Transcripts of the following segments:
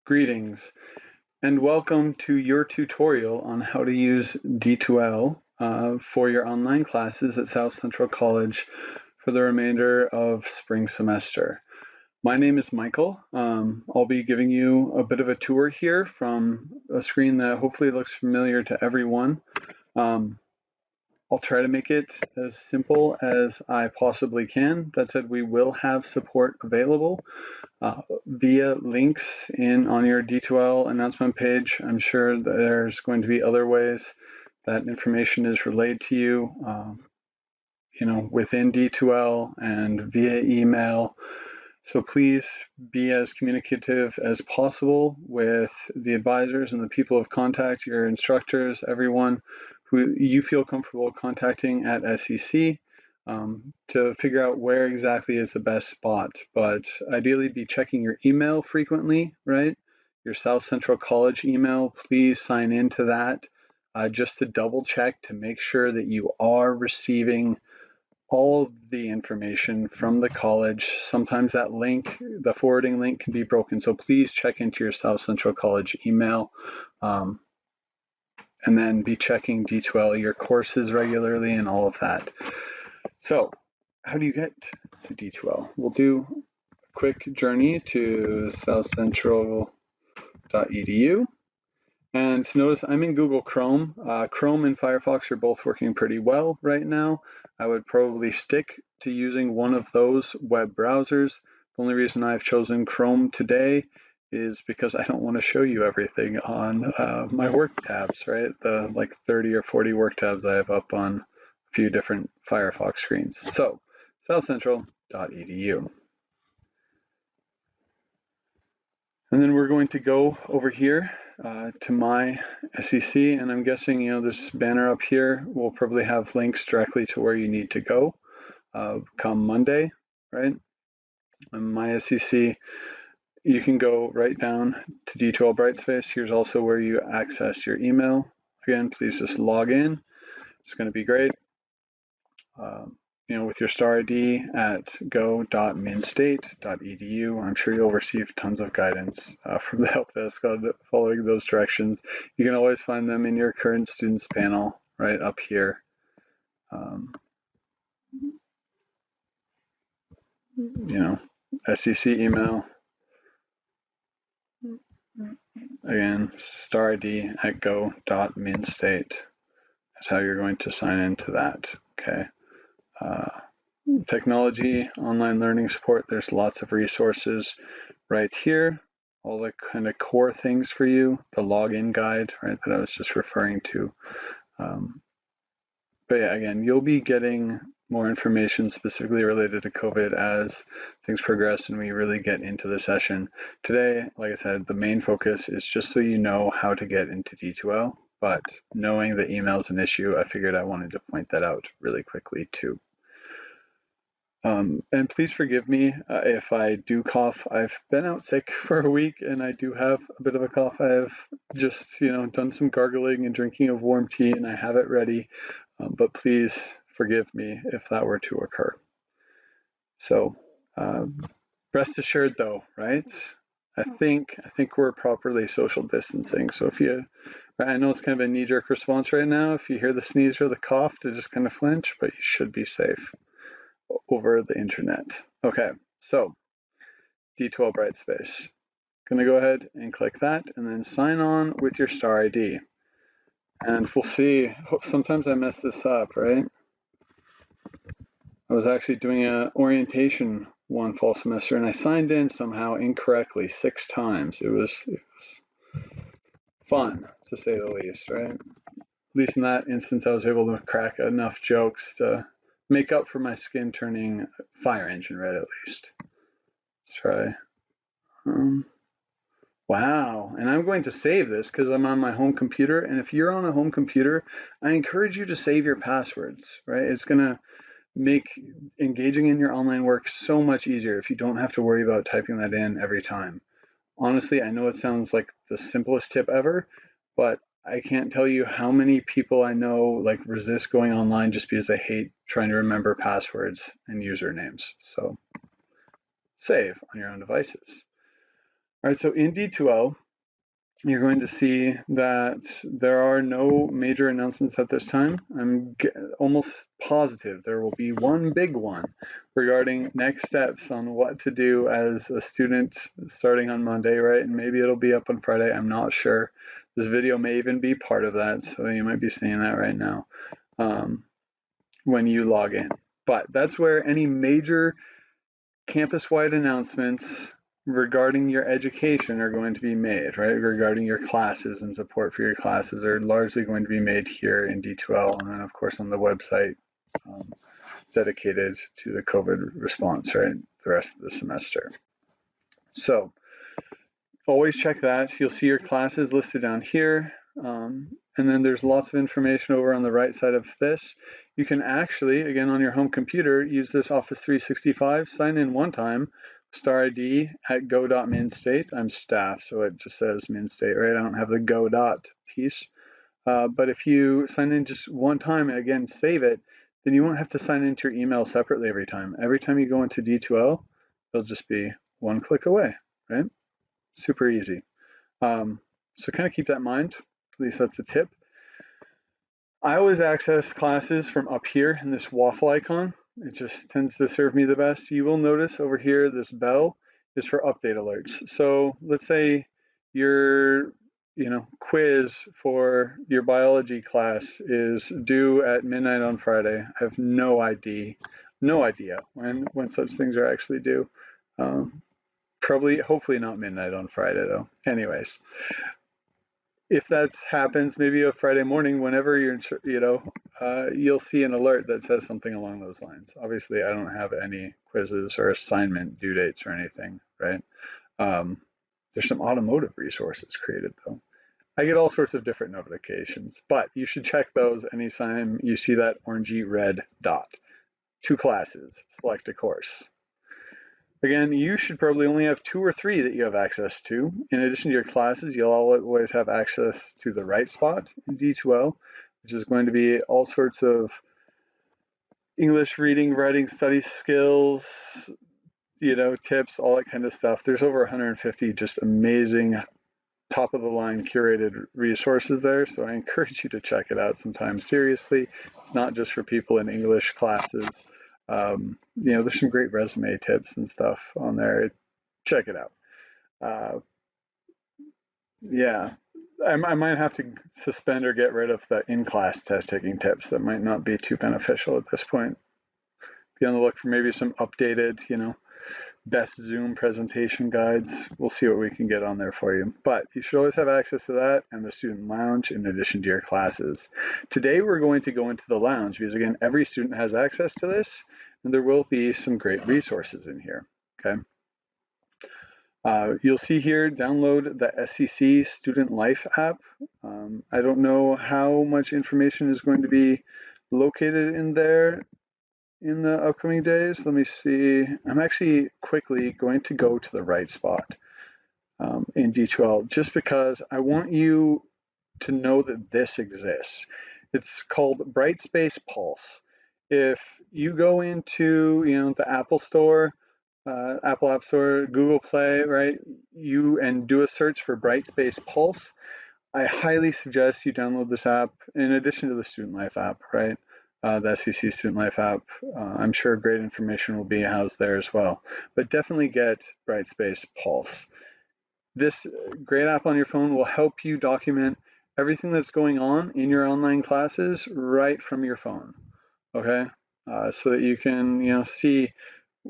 Greetings and welcome to your tutorial on how to use D2L for your online classes at South Central College for the remainder of spring semester. My name is Michael. I'll be giving you a bit of a tour here from a screen that hopefully looks familiar to everyone. I'll try to make it as simple as I possibly can. That said, we will have support available via links on your D2L announcement page. I'm sure there's going to be other ways that information is relayed to you, within D2L and via email. So please be as communicative as possible with the advisors and the people of contact, your instructors, everyone who you feel comfortable contacting at SCC to figure out where exactly is the best spot. But ideally be checking your email frequently, right? Your South Central College email, please sign into that just to double check to make sure that you are receiving all of the information from the college. Sometimes that link, the forwarding link, can be broken. So please check into your South Central College email and then be checking D2L, your courses regularly and all of that. So how do you get to D2L? We'll do a quick journey to southcentral.edu. And notice I'm in Google Chrome. Chrome and Firefox are both working pretty well right now. I would probably stick to using one of those web browsers. The only reason I've chosen Chrome today is because I don't want to show you everything on my work tabs, right? The like 30 or 40 work tabs I have up on a few different Firefox screens. So, southcentral.edu. And then we're going to go over here to my SCC, and I'm guessing, this banner up here will probably have links directly to where you need to go come Monday, right? On my SCC, you can go right down to D2L Brightspace. Here's also where you access your email. Again, please just log in. It's going to be great. With your star ID at go.minstate.edu. I'm sure you'll receive tons of guidance from the help desk following those directions. You can always find them in your current students panel right up here. SCC email. Again, star ID at go.minstate. That's how you're going to sign into that. Okay. Technology, online learning support, there's lots of resources right here, all the kind of core things for you, the login guide, right, that I was just referring to. But yeah, again, you'll be getting more information specifically related to COVID as things progress and we really get into the session. Today, like I said, the main focus is just so you know how to get into D2L, but knowing that email is an issue, I figured I wanted to point that out really quickly too. And please forgive me if I do cough. I've been out sick for a week and I do have a bit of a cough. I have just, done some gargling and drinking of warm tea and I have it ready, but please forgive me if that were to occur. So rest assured though, right? I think we're properly social distancing. So I know it's kind of a knee-jerk response right now. If you hear the sneeze or the cough, to just kind of flinch, but you should be safe over the internet. Okay, so D2L Brightspace. Going to go ahead and click that and then sign on with your star ID. And we'll see, sometimes I mess this up, right? I was actually doing an orientation one fall semester and I signed in somehow incorrectly 6 times. It was fun, to say the least, right? At least in that instance, I was able to crack enough jokes to make up for my skin turning fire engine red at least. Let's try. Wow, and I'm going to save this because I'm on my home computer. And if you're on a home computer, I encourage you to save your passwords, right? It's going to make engaging in your online work so much easier if you don't have to worry about typing that in every time. Honestly, I know it sounds like the simplest tip ever, but I can't tell you how many people I know resist going online just because they hate trying to remember passwords and usernames. So save on your own devices. All right, so in D2L, you're going to see that there are no major announcements at this time. I'm almost positive there will be one big one regarding next steps on what to do as a student starting on Monday, right? And maybe it'll be up on Friday. I'm not sure. This video may even be part of that, so you might be seeing that right now when you log in. But that's where any major campus-wide announcements regarding your education are going to be made, right? Regarding your classes and support for your classes are largely going to be made here in D2L, and then of course on the website dedicated to the COVID response, right? The rest of the semester. So always check that. You'll see your classes listed down here. And then there's lots of information over on the right side of this. You can actually, again, on your home computer, use this Office 365, sign in one time, star ID at go.minstate. I'm staff, so it just says minstate, right? I don't have the go dot piece. But if you sign in just one time and again, save it, then you won't have to sign into your email separately every time. Every time you go into D2L, it'll just be one click away, right? Super easy. So kind of keep that in mind. At least that's a tip. I always access classes from up here in this waffle icon. It just tends to serve me the best. You will notice over here this bell is for update alerts. So let's say your quiz for your biology class is due at midnight on Friday. I have no idea when such things are actually due. Hopefully not midnight on Friday though. Anyways, if that happens, maybe a Friday morning, whenever you'll see an alert that says something along those lines. Obviously, I don't have any quizzes or assignment due dates or anything, right? There's some automotive resources created though. I get all sorts of different notifications, but you should check those anytime you see that orangey red dot. 2 classes, select a course. Again, you should probably only have 2 or 3 that you have access to. In addition to your classes, you'll always have access to the right spot in D2L, which is going to be all sorts of English reading, writing, study skills, tips, all that kind of stuff. There's over 150 just amazing, top of the line curated resources there. So I encourage you to check it out sometime. Seriously, it's not just for people in English classes. There's some great resume tips and stuff on there. Check it out. I might have to suspend or get rid of the in-class test taking tips. That might not be too beneficial at this point. Be on the look for maybe some updated, best Zoom presentation guides. We'll see what we can get on there for you. But you should always have access to that and the student lounge in addition to your classes. Today we're going to go into the lounge because again, every student has access to this and there will be some great resources in here, okay? You'll see here, download the SCC Student Life app. I don't know how much information is going to be located in there in the upcoming days. Let me see. I'm actually quickly going to go to the right spot in D2L just because I want you to know that this exists. It's called Brightspace Pulse. If you go into the Apple Store, Apple App Store, Google Play, right, and do a search for Brightspace Pulse, I highly suggest you download this app in addition to the Student Life app, right? The SEC Student Life app. I'm sure great information will be housed there as well. But definitely get Brightspace Pulse. This great app on your phone will help you document everything that's going on in your online classes right from your phone, okay? So that you can see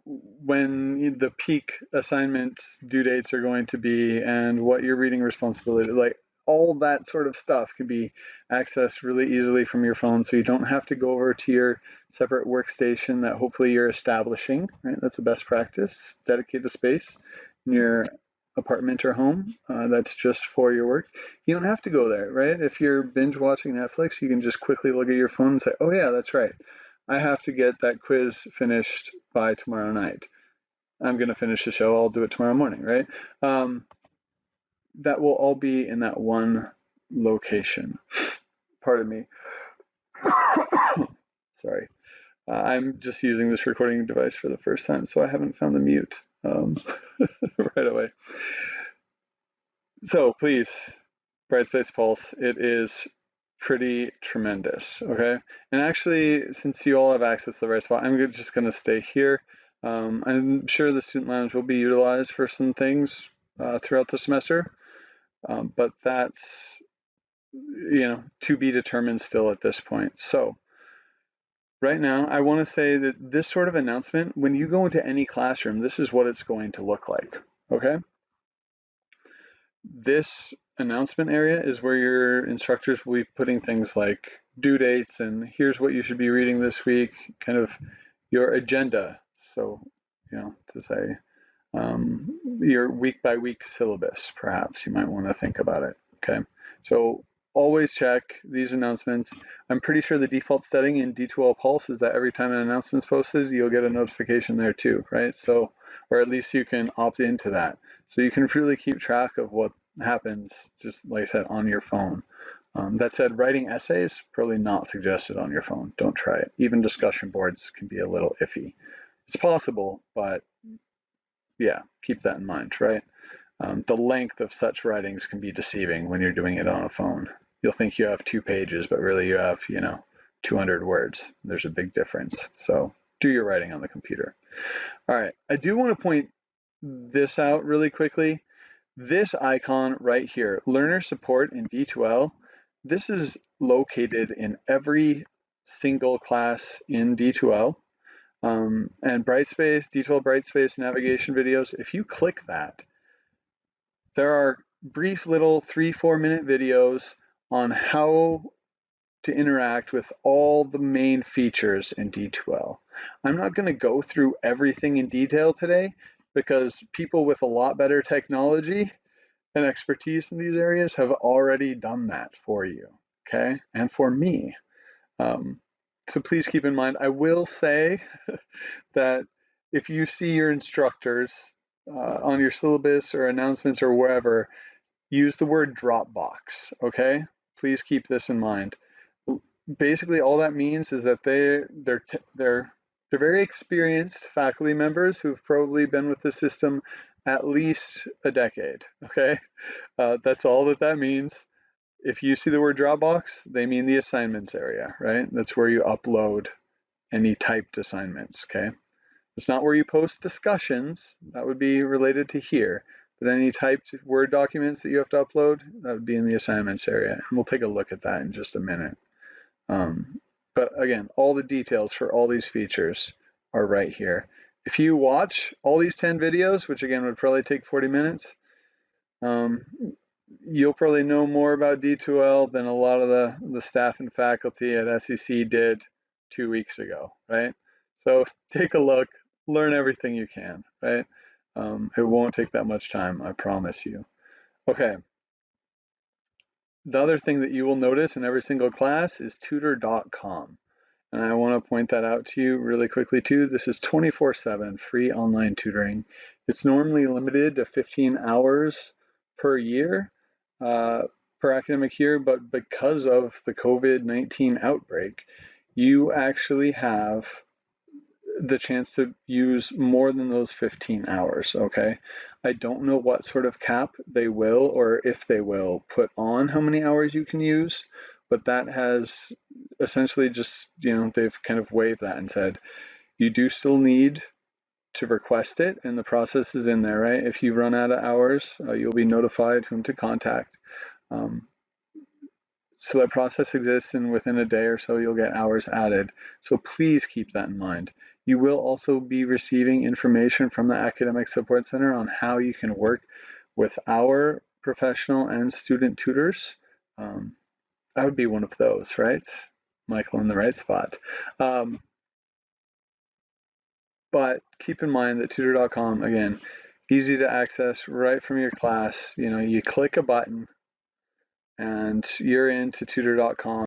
when the peak assignments due dates are going to be and what your reading responsibility, like all that sort of stuff can be accessed really easily from your phone. So you don't have to go over to your separate workstation that hopefully you're establishing, right? That's the best practice. Dedicate a space in your apartment or home that's just for your work. You don't have to go there, right? If you're binge watching Netflix, you can just quickly look at your phone and say, oh yeah, that's right. I have to get that quiz finished by tomorrow night. I'm going to finish the show. I'll do it tomorrow morning, right? That will all be in that one location. Pardon me. Sorry. I'm just using this recording device for the first time, so I haven't found the mute right away. So please, Brightspace Pulse, it is pretty tremendous, okay? And actually, since you all have access to the right spot, I'm just going to stay here. I'm sure the student lounge will be utilized for some things throughout the semester, but that's, to be determined still at this point. So right now, I want to say that this sort of announcement, when you go into any classroom, this is what it's going to look like, okay? This announcement area is where your instructors will be putting things like due dates and here's what you should be reading this week, kind of your agenda. So, to say your week by week syllabus, perhaps you might want to think about it. Okay. So always check these announcements. I'm pretty sure the default setting in D2L Pulse is that every time an announcement's posted, you'll get a notification there too, right? So, or at least you can opt into that. So you can really keep track of what happens, just like I said, on your phone. That said, writing essays, probably not suggested on your phone. Don't try it. Even discussion boards can be a little iffy. It's possible, but yeah, keep that in mind, right? The length of such writings can be deceiving when you're doing it on a phone. You'll think you have 2 pages, but really you have, 200 words. There's a big difference. So do your writing on the computer. All right, I do want to point this out really quickly. This icon right here, Learner Support in D2L, this is located in every single class in D2L. And Brightspace, D2L Brightspace navigation videos, if you click that, there are brief little 3-4 minute videos on how to interact with all the main features in D2L. I'm not going to go through everything in detail today because people with a lot better technology and expertise in these areas have already done that for you, okay? And for me. So please keep in mind, I will say that if you see your instructors on your syllabus or announcements or wherever, use the word Dropbox, okay? Please keep this in mind. Basically, all that means is that they're very experienced faculty members who've probably been with the system at least a decade, okay? That's all that means. If you see the word Dropbox, they mean the assignments area, right? That's where you upload any typed assignments, okay? It's not where you post discussions. That would be related to here. But any typed Word documents that you have to upload, that would be in the assignments area. And we'll take a look at that in just a minute. But again, all the details for all these features are right here. If you watch all these 10 videos, which again would probably take 40 minutes, you'll probably know more about D2L than a lot of the staff and faculty at SEC did 2 weeks ago, right? So take a look, learn everything you can, right? It won't take that much time, I promise you. Okay. The other thing that you will notice in every single class is tutor.com. And I want to point that out to you really quickly too. This is 24/7 free online tutoring. It's normally limited to 15 hours per year, per academic year, but because of the COVID-19 outbreak, you actually have the chance to use more than those 15 hours, okay? I don't know what sort of cap they will, or if they will, put on how many hours you can use, but that has essentially just, they've kind of waived that and said, you do still need to request it, and the process is in there, right? If you run out of hours, you'll be notified whom to contact. So that process exists, and within a day or so, you'll get hours added. So please keep that in mind. You will also be receiving information from the Academic Support Center on how you can work with our professional and student tutors. I would be one of those, right? Michael in the right spot. But keep in mind that tutor.com, again, easy to access right from your class. You click a button and you're into tutor.com.